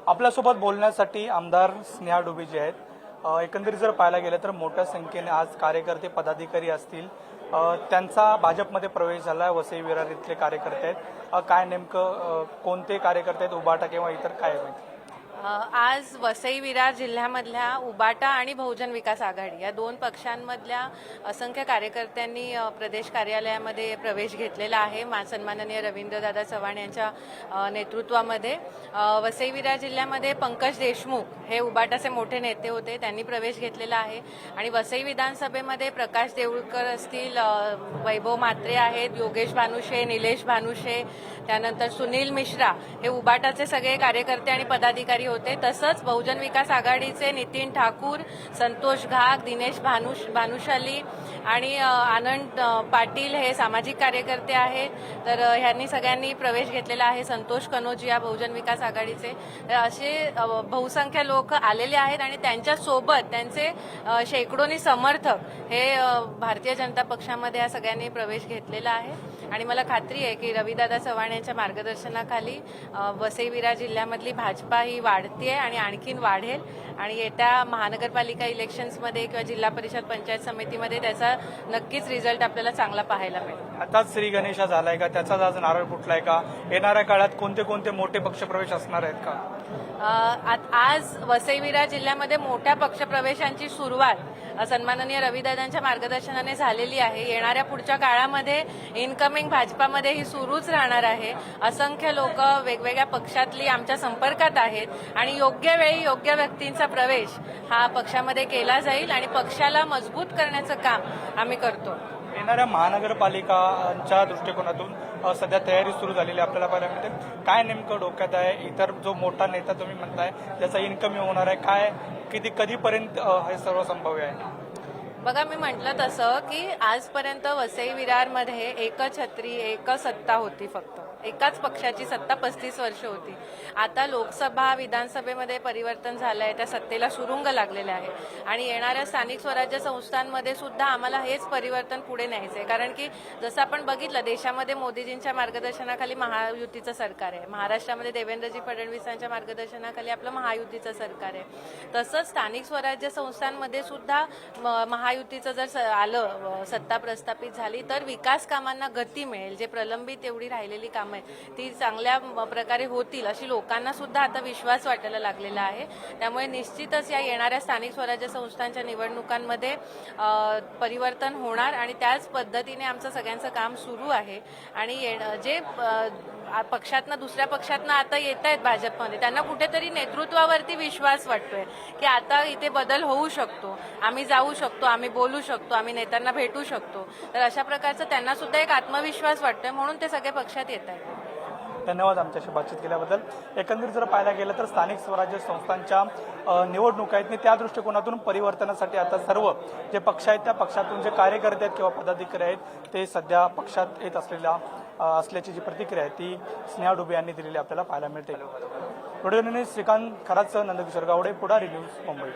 आपल्यासोबत बोलण्यासाठी आमदार स्नेहा डुबे जे आहेत, एकंदरीत जर पाहायला गेलं तर मोठ्या संख्येने आज कार्यकर्ते पदाधिकारी असतील त्यांचा भाजपमध्ये प्रवेश झाला. वसई विरार इथले कार्यकर्ते आहेत. काय नेमकं कोणते कार्यकर्ते आहेत, उबाटा किंवा इतर काय आहेत? आज वसई विरार जिल्ह्यामधल्या उबाटा आणि बहुजन विकास आघाडी या दोन पक्षांमधल्या असंख्य कार्यकर्त्यांनी प्रदेश कार्यालयामध्ये प्रवेश घेतलेला आहे. सन्माननीय रवींद्रदादा चव्हाण यांच्या नेतृत्वामध्ये वसई विरार जिल्ह्यामध्ये पंकज देशमुख हे उबाटाचे मोठे नेते होते, त्यांनी प्रवेश घेतलेला आहे. आणि वसई विधानसभेमध्ये प्रकाश देऊळकर असतील, वैभव म्हात्रे आहेत, योगेश भानुशे, निलेश भानुशे, त्यानंतर सुनील मिश्रा हे उबाटाचे सगळे कार्यकर्ते आणि पदाधिकारी होते. तसंच बहुजन विकास आघाडीचे नितीन ठाकूर, संतोष घाग, दिनेश भानुशाली आणि आनंद पाटील हे सामाजिक कार्यकर्ते आहेत. तर ह्यांनी सगळ्यांनी प्रवेश घेतलेला आहे. संतोष कनोजिया बहुजन विकास आघाडीचे, असे बहुसंख्य लोक आलेले आहेत आणि त्यांच्यासोबत त्यांचे शेकडोनी समर्थक हे भारतीय जनता पक्षामध्ये या सगळ्यांनी प्रवेश घेतलेला आहे. आणि मला खात्री आहे की रविदादा चव्हाण यांच्या मार्गदर्शनाखाली वसई विरार जिल्ह्यामधली भाजपा ही वाढतीये आणि आणखीन वाढेल. आणि येत्या महानगरपालिका इलेक्शन्समध्ये किंवा जिल्हा परिषद पंचायत समितीमध्ये त्याचा नक्कीच रिझल्ट आपल्याला चांगला पाहायला मिळेल. आताच श्री गणेशा झालाय का, त्याचाच आज नारळ फुटलाय का, येणाऱ्या काळात कोणते कोणते मोठे पक्षप्रवेश असणार आहेत का? आज वसई विरार जिल्ह्यामध्ये मोठ्या पक्षप्रवेशांची सुरुवात सन्माननीय रविदादांच्या मार्गदर्शनाने झालेली आहे. येणाऱ्या पुढच्या काळामध्ये इनकमिंग भाजपामध्ये ही सुरूच राहणार आहे. असंख्य लोक वेगवेगळ्या पक्षातली आमच्या संपर्कात आहेत आणि योग्य वेळी योग्य व्यक्तींचा प्रवेश हा पक्षामध्ये केला जाईल आणि पक्षाला मजबूत करण्याचं काम आम्ही करतो. येणाऱ्या महानगरपालिकांच्या दृष्टिकोनातून सध्या तयारी सुरू झालेली आपल्याला पाहायला मिळते. काय नेमकं डोक्यात आहे? इतर जो मोठा नेता तुम्ही म्हणताय ज्याचा इन्कम होणार आहे, काय कधीपर्यंत हे सर्व संभाव्य आहे? बघा, मी म्हटलं तसं की आजपर्यंत वसई विरारमध्ये एक छत्री एक सत्ता होती, फक्त एकाच पक्षाची सत्ता 35 वर्ष होती. आता लोकसभा विधानसभेमध्ये परिवर्तन झालंय, त्या सत्तेला सुरुंग लागलेले आहे. आणि येणाऱ्या स्थानिक स्वराज्य संस्थांमध्ये सुद्धा आम्हाला हेच परिवर्तन पुढे न्यायचंय. कारण की जसं आपण बघितलं, देशामध्ये मोदीजींच्या मार्गदर्शनाखाली महायुतीचं सरकार आहे, महाराष्ट्रामध्ये देवेंद्रजी फडणवीसांच्या मार्गदर्शनाखाली आपलं महायुतीचं सरकार आहे. तसंच स्थानिक स्वराज्य संस्थांमध्ये सुद्धा महायुतीचं जर आलं, सत्ता प्रस्थापित झाली तर विकास कामांना गती मिळेल. जे प्रलंबित एवढी राहिलेली कामं आहेत ती चांगल्या प्रकारे होतील अशी लोकांना सुद्धा आता विश्वास वाटायला लागलेला आहे. त्यामुळे निश्चितच या येणाऱ्या स्थानिक स्वराज्य संस्थांच्या निवडणुकांमध्ये परिवर्तन होणार आणि त्याच पद्धतीने आमचं सगळ्यांचं काम सुरू आहे. आणि जे पक्षातनं दुसऱ्या पक्षातनं आता येत आहेत भाजपमध्ये, त्यांना कुठेतरी नेतृत्वावरती विश्वास वाटतोय की आता इथे बदल होऊ शकतो, आम्ही जाऊ शकतो, आम्ही बोलू शकतो, आम्ही नेत्यांना भेटू शकतो. तर अशा प्रकारचं त्यांना सुद्धा एक आत्मविश्वास वाटतोय, म्हणून ते सगळे पक्षात येत आहेत. धन्यवाद आमच्याशी बातचीत केल्याबद्दल. एकंदरीत जर पाहायला गेलं तर स्थानिक स्वराज्य संस्थांच्या निवडणुका आहेत त्या दृष्टिकोनातून परिवर्तनासाठी आता सर्व जे पक्ष आहेत त्या पक्षातून जे कार्यकर्ते आहेत किंवा पदाधिकारी आहेत ते सध्या पक्षात येत असल्याची जी प्रतिक्रिया आहे ती स्नेहा डुबे यांनी दिलेली आपल्याला पाहायला मिळते. व्हिडिओ श्रीकांत खरात, नंदकिशोर गावडे, पुढारी न्यूज, मुंबई.